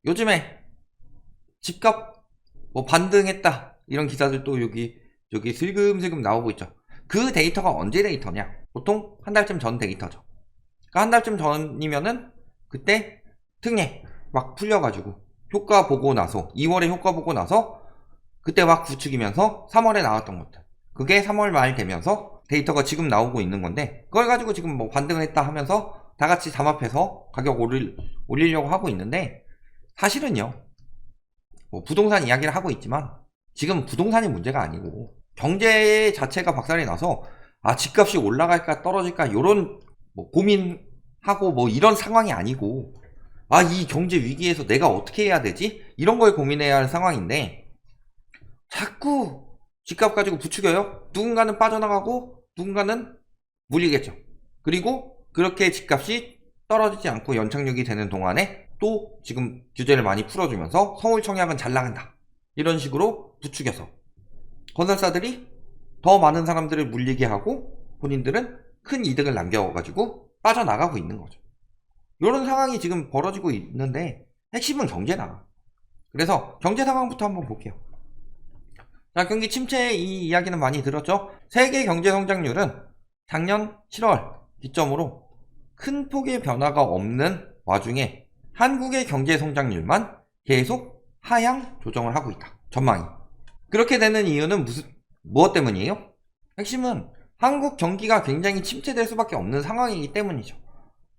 요즘에 집값 뭐 반등했다 이런 기사들도 여기 슬금슬금 나오고 있죠. 그 데이터가 언제 데이터냐? 보통 한 달쯤 전 데이터죠. 그러니까 한 달쯤 전이면은 그때 특례 막 풀려가지고 효과 보고 나서 2월에 효과 보고 나서 그때 막 부추기면서 3월에 나왔던 것들, 그게 3월 말 되면서 데이터가 지금 나오고 있는 건데, 그걸 가지고 지금 뭐 반등을 했다 하면서 다 같이 담합해서 가격 올리려고 하고 있는데, 사실은요, 뭐 부동산 이야기를 하고 있지만 지금 부동산이 문제가 아니고 경제 자체가 박살이 나서 집값이 올라갈까 떨어질까 요런 뭐 고민하고 뭐 이런 상황이 아니고, 이 경제 위기에서 내가 어떻게 해야 되지? 이런 걸 고민해야 할 상황인데, 자꾸 집값 가지고 부추겨요. 누군가는 빠져나가고 누군가는 물리겠죠. 그리고 그렇게 집값이 떨어지지 않고 연착륙이 되는 동안에 또 지금 규제를 많이 풀어주면서 서울 청약은 잘 나간다 이런 식으로 부추겨서 건설사들이 더 많은 사람들을 물리게 하고 본인들은 큰 이득을 남겨가지고 빠져나가고 있는 거죠. 이런 상황이 지금 벌어지고 있는데, 핵심은 경제다. 그래서 경제 상황부터 한번 볼게요. 자, 경기 침체 이 이야기는 많이 들었죠. 세계 경제 성장률은 작년 7월 기점으로 큰 폭의 변화가 없는 와중에 한국의 경제 성장률만 계속 하향 조정을 하고 있다. 전망이. 그렇게 되는 이유는 무엇 때문이에요? 핵심은 한국 경기가 굉장히 침체될 수밖에 없는 상황이기 때문이죠.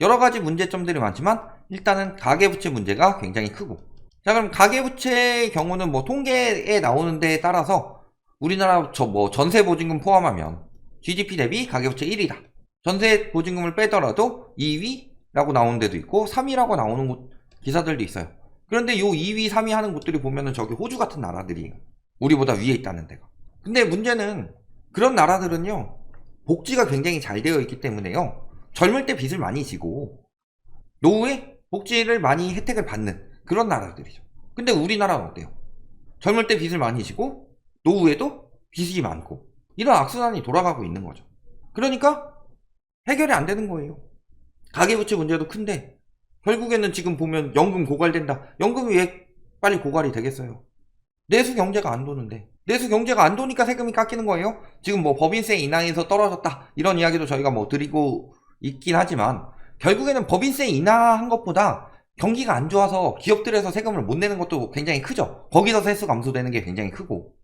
여러 가지 문제점들이 많지만 일단은 가계부채 문제가 굉장히 크고, 자, 그럼 가계부채의 경우는 뭐 통계에 나오는 데에 따라서 우리나라 전세보증금 포함하면 GDP 대비 가계부채 1위다. 전세보증금을 빼더라도 2위라고 나오는 데도 있고 3위라고 나오는 기사들도 있어요. 그런데 요 2위, 3위 하는 곳들이 보면은 저기 호주 같은 나라들이에요. 우리보다 위에 있다는 데가. 근데 문제는 그런 나라들은요, 복지가 굉장히 잘 되어 있기 때문에요, 젊을 때 빚을 많이 지고 노후에 복지를 많이 혜택을 받는 그런 나라들이죠. 근데 우리나라는 어때요? 젊을 때 빚을 많이 지고 노후에도 빚이 많고 이런 악순환이 돌아가고 있는 거죠. 그러니까 해결이 안 되는 거예요. 가계부채 문제도 큰데 결국에는 지금 보면 연금 고갈된다. 연금이 왜 빨리 고갈이 되겠어요? 내수 경제가 안 도는데. 내수 경제가 안 도니까 세금이 깎이는 거예요. 지금 뭐 법인세 인하에서 떨어졌다 이런 이야기도 저희가 뭐 드리고 있긴 하지만, 결국에는 법인세 인하한 것보다 경기가 안 좋아서 기업들에서 세금을 못 내는 것도 굉장히 크죠. 거기서 세수 감소되는 게 굉장히 크고.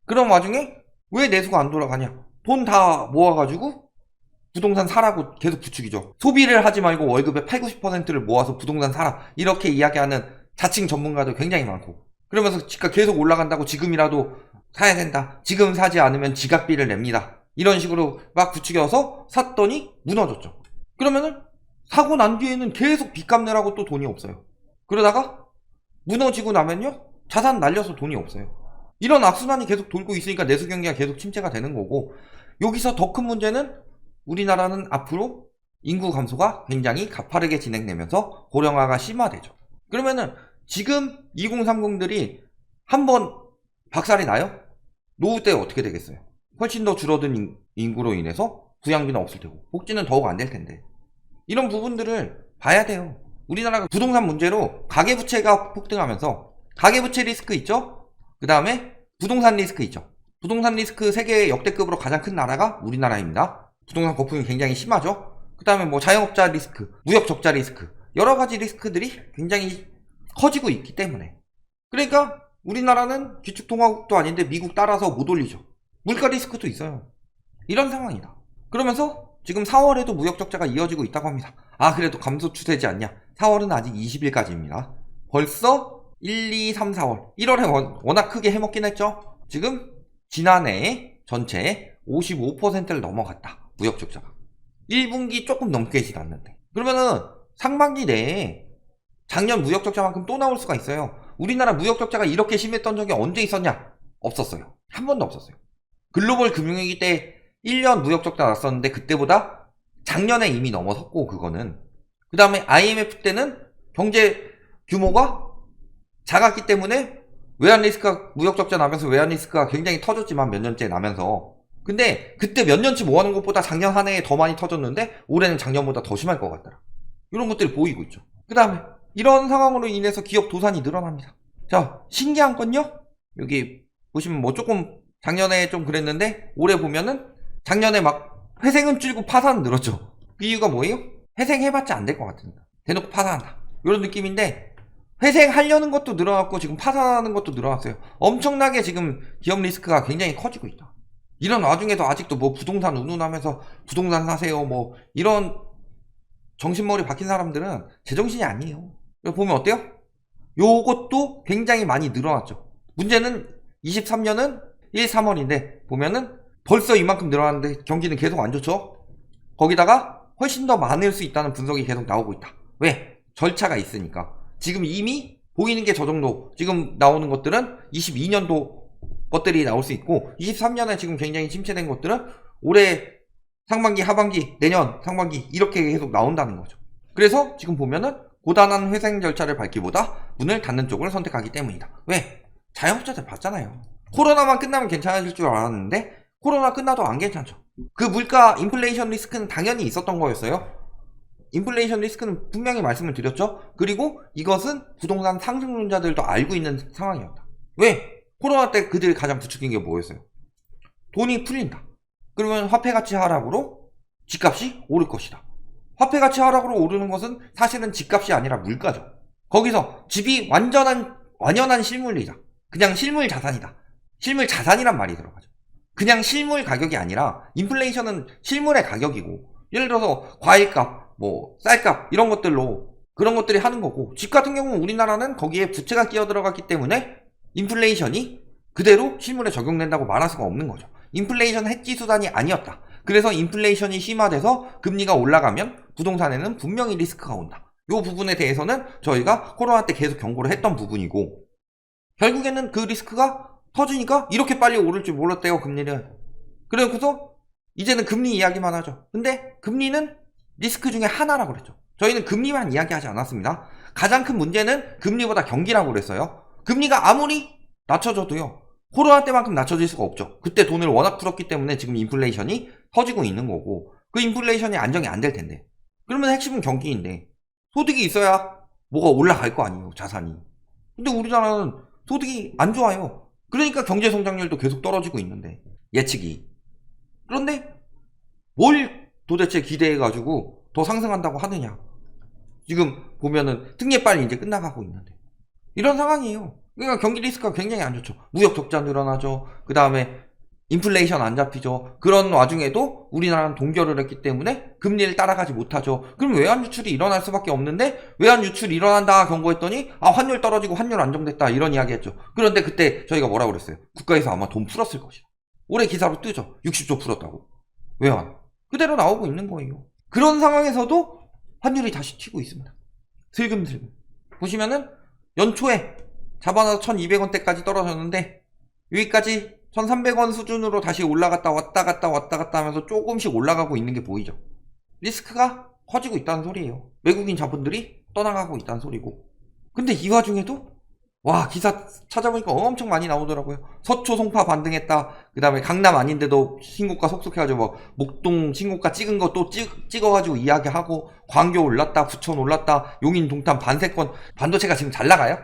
그런 와중에 왜 내수가 안 돌아가냐? 돈 다 모아가지고 부동산 사라고 계속 부추기죠. 소비를 하지 말고 월급의 80, 90%를 모아서 부동산 사라 이렇게 이야기하는 자칭 전문가도 굉장히 많고, 그러면서 집값 계속 올라간다고 지금이라도 사야 된다, 지금 사지 않으면 지각비를 냅니다, 이런 식으로 막 부추겨서 샀더니 무너졌죠. 그러면은 사고 난 뒤에는 계속 빚 갚느라고 또 돈이 없어요. 그러다가 무너지고 나면요, 자산 날려서 돈이 없어요. 이런 악순환이 계속 돌고 있으니까 내수 경기가 계속 침체가 되는 거고, 여기서 더 큰 문제는 우리나라는 앞으로 인구 감소가 굉장히 가파르게 진행되면서 고령화가 심화되죠. 그러면은 지금 2030들이 한번 박살이 나요? 노후 때 어떻게 되겠어요? 훨씬 더 줄어든 인구로 인해서 부양비는 없을 테고 복지는 더욱 안 될 텐데, 이런 부분들을 봐야 돼요. 우리나라가 부동산 문제로 가계부채가 폭등하면서, 가계부채 리스크 있죠? 그 다음에 부동산 리스크 있죠. 부동산 리스크 세계 역대급으로 가장 큰 나라가 우리나라입니다. 부동산 거품이 굉장히 심하죠. 그 다음에 뭐 자영업자 리스크, 무역 적자 리스크, 여러 가지 리스크들이 굉장히 커지고 있기 때문에, 그러니까 우리나라는 기축통화국도 아닌데 미국 따라서 못 올리죠. 물가 리스크도 있어요. 이런 상황이다. 그러면서 지금 4월에도 무역 적자가 이어지고 있다고 합니다. 그래도 감소 추세지 않냐? 4월은 아직 20일까지입니다. 벌써 1, 2, 3, 4월 1월에 워낙 크게 해먹긴 했죠. 지금 지난해 전체의 55%를 넘어갔다, 무역 적자가. 1분기 조금 넘게 지났는데, 그러면은 상반기 내에 작년 무역 적자만큼 또 나올 수가 있어요. 우리나라 무역 적자가 이렇게 심했던 적이 언제 있었냐? 없었어요. 한 번도 없었어요. 글로벌 금융위기 때 1년 무역 적자 났었는데 그때보다 작년에 이미 넘어섰고, 그거는. 그 다음에 IMF 때는 경제 규모가 작았기 때문에 외환 리스크가, 무역 적자 나면서 외환 리스크가 굉장히 터졌지만 몇 년째 나면서, 근데 그때 몇 년치 모아놓은 것보다 작년 한 해에 더 많이 터졌는데 올해는 작년보다 더 심할 것 같더라. 이런 것들이 보이고 있죠. 그 다음에 이런 상황으로 인해서 기업 도산이 늘어납니다. 자, 신기한 건요. 여기 보시면 뭐 조금 작년에 좀 그랬는데 올해 보면은 작년에 막 회생은 줄고 파산은 늘었죠. 그 이유가 뭐예요? 회생해봤자 안 될 것 같으니까 대놓고 파산한다. 이런 느낌인데 회생하려는 것도 늘어났고 지금 파산하는 것도 늘어났어요. 엄청나게 지금 기업 리스크가 굉장히 커지고 있다. 이런 와중에도 아직도 뭐 부동산 운운하면서 부동산 사세요 뭐 이런 정신머리 박힌 사람들은 제정신이 아니에요. 보면 어때요? 요것도 굉장히 많이 늘어났죠. 문제는 23년은 1, 3월인데 보면은 벌써 이만큼 늘어났는데 경기는 계속 안 좋죠. 거기다가 훨씬 더 많을 수 있다는 분석이 계속 나오고 있다. 왜? 절차가 있으니까. 지금 이미 보이는 게 저 정도. 지금 나오는 것들은 22년도 것들이 나올 수 있고 23년에 지금 굉장히 침체된 것들은 올해 상반기, 하반기, 내년 상반기 이렇게 계속 나온다는 거죠. 그래서 지금 보면은 고단한 회생 절차를 밟기보다 문을 닫는 쪽을 선택하기 때문이다. 왜? 자영업자들 봤잖아요. 코로나만 끝나면 괜찮아질 줄 알았는데 코로나 끝나도 안 괜찮죠. 그 물가 인플레이션 리스크는 당연히 있었던 거였어요. 인플레이션 리스크는 분명히 말씀을 드렸죠. 그리고 이것은 부동산 상승론자들도 알고 있는 상황이었다. 왜? 코로나 때 그들이 가장 부추긴 게 뭐였어요? 돈이 풀린다. 그러면 화폐가치 하락으로 집값이 오를 것이다. 화폐가치 하락으로 오르는 것은 사실은 집값이 아니라 물가죠. 거기서 집이 완연한 실물이다. 그냥 실물 자산이다. 실물 자산이란 말이 들어가죠. 그냥 실물 가격이 아니라 인플레이션은 실물의 가격이고 예를 들어서 과일값, 뭐 쌀값 이런 것들로 그런 것들이 하는 거고 집 같은 경우는 우리나라는 거기에 부채가 끼어 들어갔기 때문에 인플레이션이 그대로 실물에 적용된다고 말할 수가 없는 거죠. 인플레이션 해지 수단이 아니었다. 그래서 인플레이션이 심화돼서 금리가 올라가면 부동산에는 분명히 리스크가 온다. 이 부분에 대해서는 저희가 코로나 때 계속 경고를 했던 부분이고 결국에는 그 리스크가 터지니까 이렇게 빨리 오를 줄 몰랐대요, 금리를. 그래서 이제는 금리 이야기만 하죠. 근데 금리는 리스크 중에 하나라고 그랬죠. 저희는 금리만 이야기하지 않았습니다. 가장 큰 문제는 금리보다 경기라고 그랬어요. 금리가 아무리 낮춰져도요. 코로나 때만큼 낮춰질 수가 없죠. 그때 돈을 워낙 풀었기 때문에 지금 인플레이션이 터지고 있는 거고 그 인플레이션이 안정이 안 될 텐데 그러면 핵심은 경기인데 소득이 있어야 뭐가 올라갈 거 아니에요, 자산이. 근데 우리나라는 소득이 안 좋아요. 그러니까 경제 성장률도 계속 떨어지고 있는데 예측이. 그런데 뭘 도대체 기대해가지고 더 상승한다고 하느냐. 지금 보면은 특례 빨리 이제 끝나가고 있는데 이런 상황이에요. 그러니까 경기 리스크가 굉장히 안 좋죠. 무역 적자 늘어나죠. 그 다음에 인플레이션 안 잡히죠. 그런 와중에도 우리나라는 동결을 했기 때문에 금리를 따라가지 못하죠. 그럼 외환 유출이 일어날 수밖에 없는데 외환 유출이 일어난다 경고했더니 환율 떨어지고 환율 안정됐다 이런 이야기 했죠. 그런데 그때 저희가 뭐라고 그랬어요? 국가에서 아마 돈 풀었을 것이다. 올해 기사로 뜨죠. 60조 풀었다고. 외환. 그대로 나오고 있는 거예요. 그런 상황에서도 환율이 다시 튀고 있습니다. 슬금슬금. 보시면은 연초에 잡아놔서 1200원대까지 떨어졌는데 여기까지 1300원 수준으로 다시 올라갔다 왔다 갔다 하면서 조금씩 올라가고 있는 게 보이죠. 리스크가 커지고 있다는 소리예요. 외국인 자본들이 떠나가고 있다는 소리고. 근데 이 와중에도 기사 찾아보니까 엄청 많이 나오더라고요. 서초 송파 반등했다. 그 다음에 강남 아닌데도 신고가 속속해가지고 목동 신고가 찍은 거 또 찍어가지고 이야기하고 광교 올랐다, 부천 올랐다, 용인 동탄 반세권 반도체가 지금 잘 나가요?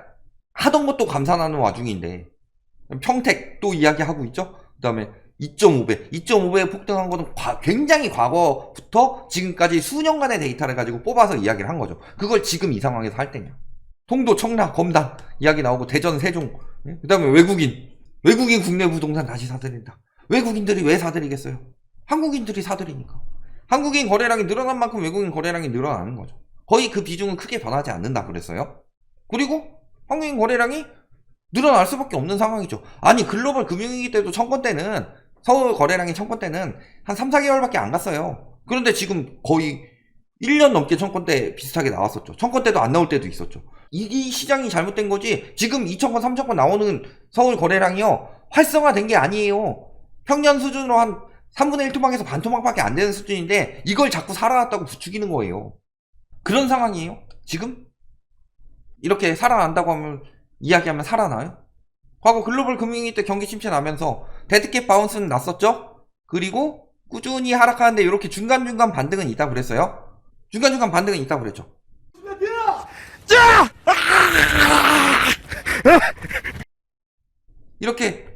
하던 것도 감산하는 와중인데 평택 또 이야기하고 있죠. 그 다음에 2.5배 폭등한 거는 굉장히 과거부터 지금까지 수년간의 데이터를 가지고 뽑아서 이야기를 한 거죠. 그걸 지금 이 상황에서 할 때냐. 통도, 청라, 검단 이야기 나오고 대전, 세종. 그 다음에 외국인 국내 부동산 다시 사들인다. 외국인들이 왜 사들이겠어요? 한국인들이 사들이니까. 한국인 거래량이 늘어난 만큼 외국인 거래량이 늘어나는 거죠. 거의 그 비중은 크게 변하지 않는다 그랬어요. 그리고 한국인 거래량이 늘어날 수밖에 없는 상황이죠. 아니 글로벌 금융위기 때도 청건대는 서울 거래량이 청건대는 한 3, 4개월밖에 안 갔어요. 그런데 지금 거의 1년 넘게 청건대 비슷하게 나왔었죠. 청건대도 안 나올 때도 있었죠. 이 시장이 잘못된 거지 지금 2,000건, 3,000건 나오는 서울 거래량이요. 활성화된 게 아니에요. 평년 수준으로 한 3분의 1토막에서 반토막밖에 안 되는 수준인데 이걸 자꾸 살아났다고 부추기는 거예요. 그런 상황이에요. 지금? 이렇게 살아난다고 하면 이야기하면 살아나요? 과거 글로벌 금융위기 때 경기 침체 나면서 데드캣 바운스는 났었죠? 그리고 꾸준히 하락하는데 이렇게 중간중간 반등은 있다고 그랬어요. 중간중간 반등은 있다고 그랬죠. 이렇게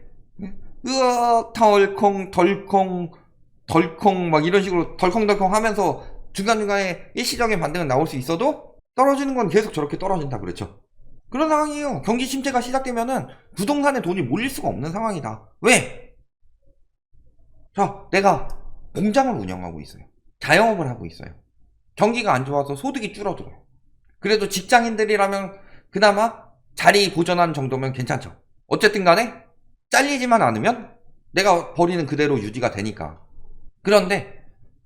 으악 덜컹 막 이런 식으로 덜컹덜컹 하면서 중간중간에 일시적인 반등은 나올 수 있어도 떨어지는 건 계속 저렇게 떨어진다 그랬죠. 그런 상황이에요. 경기 침체가 시작되면은 부동산에 돈이 몰릴 수가 없는 상황이다. 왜? 자, 내가 공장을 운영하고 있어요. 자영업을 하고 있어요. 경기가 안 좋아서 소득이 줄어들어요. 그래도 직장인들이라면 그나마 자리 보전한 정도면 괜찮죠. 어쨌든 간에 잘리지만 않으면 내가 버리는 그대로 유지가 되니까. 그런데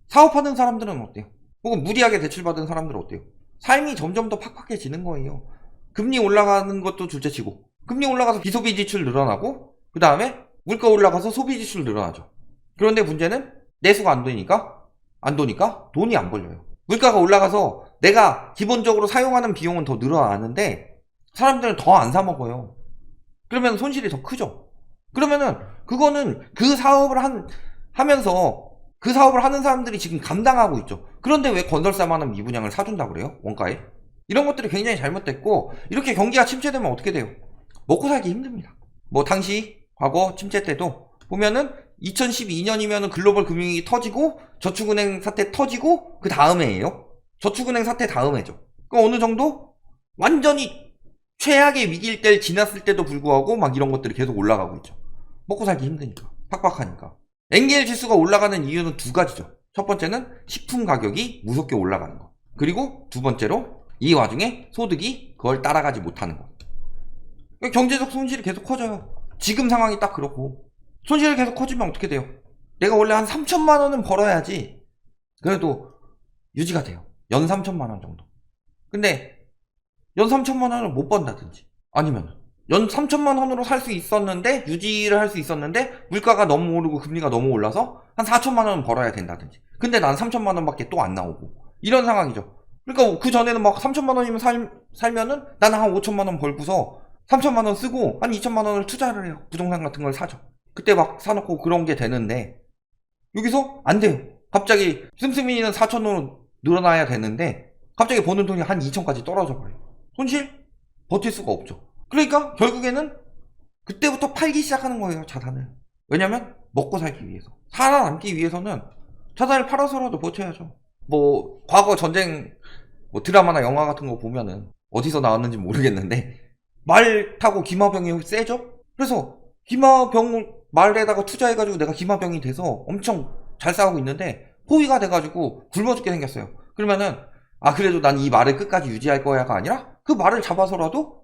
사업하는 사람들은 어때요? 혹은 무리하게 대출받은 사람들은 어때요? 삶이 점점 더 팍팍해지는 거예요. 금리 올라가는 것도 둘째치고, 금리 올라가서 비소비 지출 늘어나고, 그 다음에 물가 올라가서 소비 지출 늘어나죠. 그런데 문제는 내수가 안 도니까 돈이 안 벌려요. 물가가 올라가서 내가 기본적으로 사용하는 비용은 더 늘어나는데 사람들은 더 안 사 먹어요. 그러면 손실이 더 크죠. 그러면은 그거는 그 사업을 하면서 그 사업을 하는 사람들이 지금 감당하고 있죠. 그런데 왜 건설사만은 미분양을 사준다 그래요? 원가에? 이런 것들이 굉장히 잘못됐고, 이렇게 경기가 침체되면 어떻게 돼요? 먹고 살기 힘듭니다. 뭐 당시 과거 침체 때도 보면은 2012년이면은 글로벌 금융위기 터지고 저축은행 사태 터지고 그 다음에예요. 저축은행 사태 다음에죠. 그러니까 어느 정도 완전히 최악의 위기일 때 지났을 때도 불구하고 막 이런 것들이 계속 올라가고 있죠. 먹고 살기 힘드니까, 팍팍하니까. 엔겔 지수가 올라가는 이유는 두 가지죠. 첫 번째는 식품 가격이 무섭게 올라가는 거. 그리고 두 번째로 이 와중에 소득이 그걸 따라가지 못하는 거. 경제적 손실이 계속 커져요. 지금 상황이 딱 그렇고. 손실이 계속 커지면 어떻게 돼요? 내가 원래 한 3천만 원은 벌어야지 그래도 유지가 돼요. 연 3천만 원 정도. 근데 연 3천만 원을 못 번다든지, 아니면 연 3천만 원으로 살 수 있었는데, 유지를 할 수 있었는데 물가가 너무 오르고 금리가 너무 올라서 한 4천만 원은 벌어야 된다든지. 근데 난 3천만 원밖에 또 안 나오고, 이런 상황이죠. 그러니까 그 전에는 막 3천만 원이면 살면은 나는 한 5천만 원 벌고서 3천만 원 쓰고 한 2천만 원을 투자를 해요. 부동산 같은 걸 사죠. 그때 막 사놓고 그런 게 되는데, 여기서 안 돼요. 갑자기 씀씀이는 4천으로 늘어나야 되는데 갑자기 버는 돈이 한 2천까지 떨어져 버려요. 손실? 버틸 수가 없죠. 그러니까 결국에는 그때부터 팔기 시작하는 거예요, 자산을. 왜냐면 먹고 살기 위해서. 살아남기 위해서는 자산을 팔아서라도 버텨야죠. 뭐 과거 전쟁 뭐 드라마나 영화 같은 거 보면은 어디서 나왔는지 모르겠는데 말 타고 기마병이 세죠? 그래서 기마병 말에다가 투자해가지고 내가 기마병이 돼서 엄청 잘 싸우고 있는데 포위가 돼가지고 굶어 죽게 생겼어요. 그러면은 그래도 난 이 말을 끝까지 유지할 거야가 아니라 그 말을 잡아서라도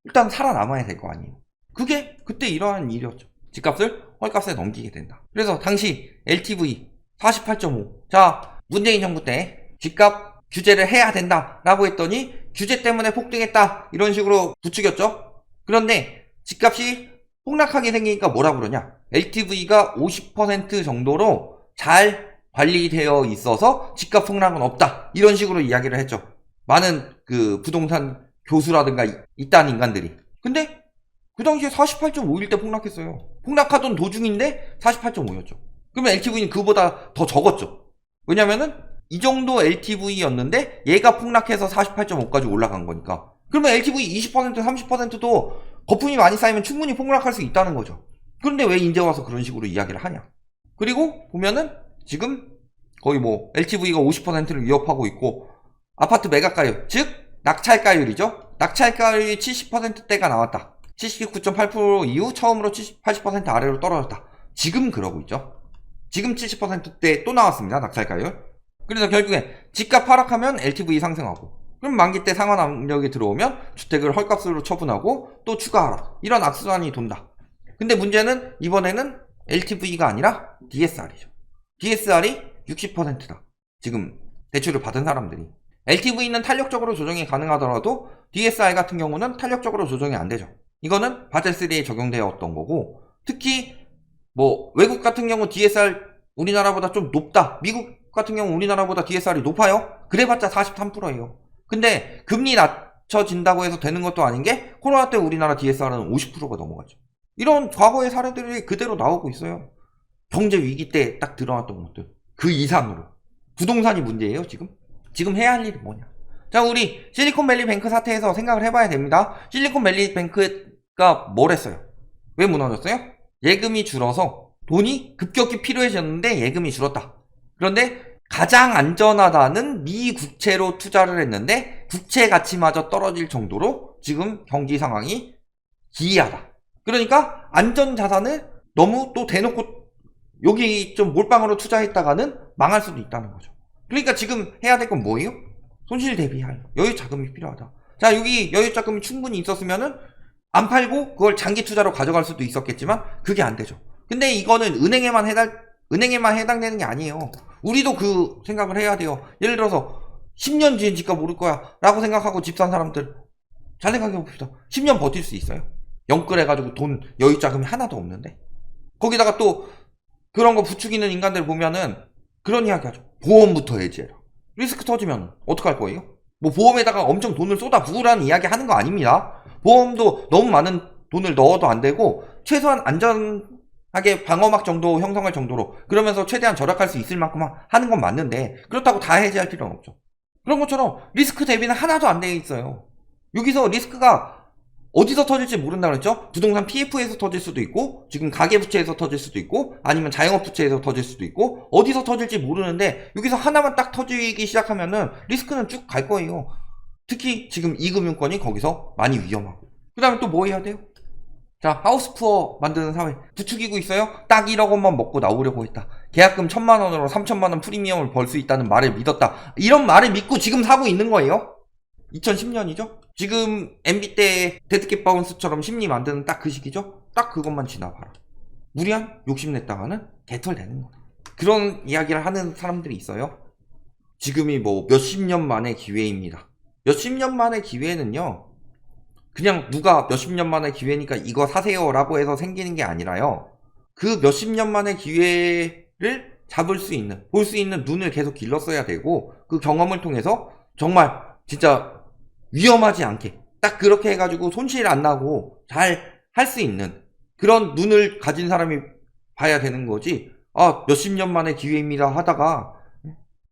일단 살아남아야 될 거 아니에요. 그게 그때 일어난 일이었죠. 집값을 헐값에 넘기게 된다. 그래서 당시 LTV 48.5. 자, 문재인 정부 때 집값 규제를 해야 된다 라고 했더니 규제 때문에 폭등했다 이런 식으로 부추겼죠. 그런데 집값이 폭락하게 생기니까 뭐라 그러냐, LTV가 50% 정도로 잘 관리되어 있어서 집값 폭락은 없다 이런 식으로 이야기를 했죠. 많은 그 부동산 교수라든가 이딴 인간들이. 근데 그 당시에 48.5일 때 폭락했어요. 폭락하던 도중인데 48.5였죠. 그러면 LTV는 그보다 더 적었죠. 왜냐면은 이 정도 LTV였는데 얘가 폭락해서 48.5까지 올라간 거니까. 그러면 LTV 20% 30%도 거품이 많이 쌓이면 충분히 폭락할 수 있다는 거죠. 그런데 왜 이제 와서 그런 식으로 이야기를 하냐. 그리고 보면은 지금 거의 뭐 LTV가 50%를 위협하고 있고, 아파트 매각가율, 즉 낙찰가율이죠. 낙찰가율이 70%대가 나왔다. 79.8% 이후 처음으로 80% 아래로 떨어졌다. 지금 그러고 있죠. 지금 70%대 또 나왔습니다. 낙찰가율. 그래서 결국에 집값 하락하면 LTV 상승하고, 그럼 만기 때 상환 압력이 들어오면 주택을 헐값으로 처분하고 또 추가 하락. 이런 악순환이 돈다. 근데 문제는 이번에는 LTV가 아니라 DSR이죠. DSR이 60%다. 지금 대출을 받은 사람들이. LTV는 탄력적으로 조정이 가능하더라도 DSR 같은 경우는 탄력적으로 조정이 안 되죠. 이거는 바젤3에 적용되었던 거고, 특히 뭐 외국 같은 경우 DSR 우리나라보다 좀 높다. 미국 같은 경우 우리나라보다 DSR이 높아요. 그래봤자 43%예요. 근데 금리 낮춰진다고 해서 되는 것도 아닌 게, 코로나 때 우리나라 DSR은 50%가 넘어갔죠. 이런 과거의 사례들이 그대로 나오고 있어요. 경제 위기 때 딱 드러났던 것들 그 이상으로 부동산이 문제예요. 지금 해야 할 일이 뭐냐. 자, 우리 실리콘밸리 뱅크 사태에서 생각을 해봐야 됩니다. 실리콘밸리 뱅크가 뭘 했어요? 왜 무너졌어요? 예금이 줄어서 돈이 급격히 필요해졌는데 예금이 줄었다. 그런데 가장 안전하다는 미 국채로 투자를 했는데 국채 가치마저 떨어질 정도로 지금 경기 상황이 기이하다. 그러니까 안전자산을 너무 또 대놓고 여기 좀 몰빵으로 투자했다가는 망할 수도 있다는 거죠. 그러니까 지금 해야 될 건 뭐예요? 손실 대비할 여유 자금이 필요하다. 자, 여기 여유 자금이 충분히 있었으면은 안 팔고 그걸 장기 투자로 가져갈 수도 있었겠지만 그게 안 되죠. 근데 이거는 은행에만 해당되는 게 아니에요. 우리도 그 생각을 해야 돼요. 예를 들어서 10년 뒤엔 집값 오를 거야 라고 생각하고 집 산 사람들 잘 생각해 봅시다. 10년 버틸 수 있어요? 영끌해가지고 돈 여유 자금이 하나도 없는데. 거기다가 또 그런 거 부추기는 인간들 보면은 그런 이야기 하죠. 보험부터 해지해라. 리스크 터지면 어떡할 거예요? 뭐 보험에다가 엄청 돈을 쏟아 부으라는 이야기 하는 거 아닙니다. 보험도 너무 많은 돈을 넣어도 안 되고 최소한 안전하게 방어막 정도 형성할 정도로 그러면서 최대한 절약할 수 있을 만큼 하는 건 맞는데 그렇다고 다 해지할 필요는 없죠. 그런 것처럼 리스크 대비는 하나도 안 돼 있어요. 여기서 리스크가 어디서 터질지 모른다 그랬죠? 부동산 PF에서 터질 수도 있고 지금 가계부채에서 터질 수도 있고 아니면 자영업 부채에서 터질 수도 있고 어디서 터질지 모르는데 여기서 하나만 딱 터지기 시작하면은 리스크는 쭉 갈 거예요. 특히 지금 이금융권이 거기서 많이 위험하고. 그 다음에 또 뭐 해야 돼요? 자, 하우스푸어 만드는 사회 부추기고 있어요? 딱 1억 원만 먹고 나오려고 했다. 계약금 1,000만 원으로 3,000만 원 프리미엄을 벌 수 있다는 말을 믿었다. 이런 말을 믿고 지금 사고 있는 거예요? 2010년이죠? 지금 MB 때 데드캣 바운스처럼 심리 만드는 딱 그 시기죠? 딱 그것만 지나봐라. 무리한 욕심냈다가는 개털되는 거다. 그런 이야기를 하는 사람들이 있어요. 지금이 뭐 몇십 년 만의 기회입니다. 몇십 년 만의 기회는요, 그냥 누가 몇십 년 만의 기회니까 이거 사세요 라고 해서 생기는 게 아니라요, 그 몇십 년 만의 기회를 잡을 수 있는, 볼 수 있는 눈을 계속 길렀어야 되고, 그 경험을 통해서 정말 진짜 위험하지 않게 딱 그렇게 해가지고 손실 안 나고 잘 할 수 있는 그런 눈을 가진 사람이 봐야 되는 거지. 아, 몇십 년 만의 기회입니다 하다가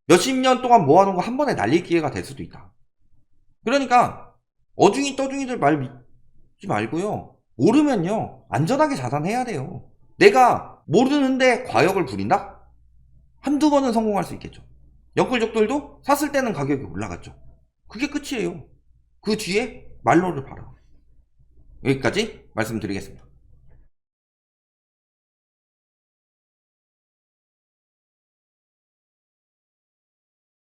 몇십 년 동안 모아놓은 거 한 번에 날릴 기회가 될 수도 있다. 그러니까 어중이 떠중이들 말 믿지 말고요, 모르면요 안전하게 자산해야 돼요. 내가 모르는데 과욕을 부린다? 한두 번은 성공할 수 있겠죠. 영끌족들도 샀을 때는 가격이 올라갔죠. 그게 끝이에요. 그 뒤에 말로를 봐라. 여기까지 말씀드리겠습니다.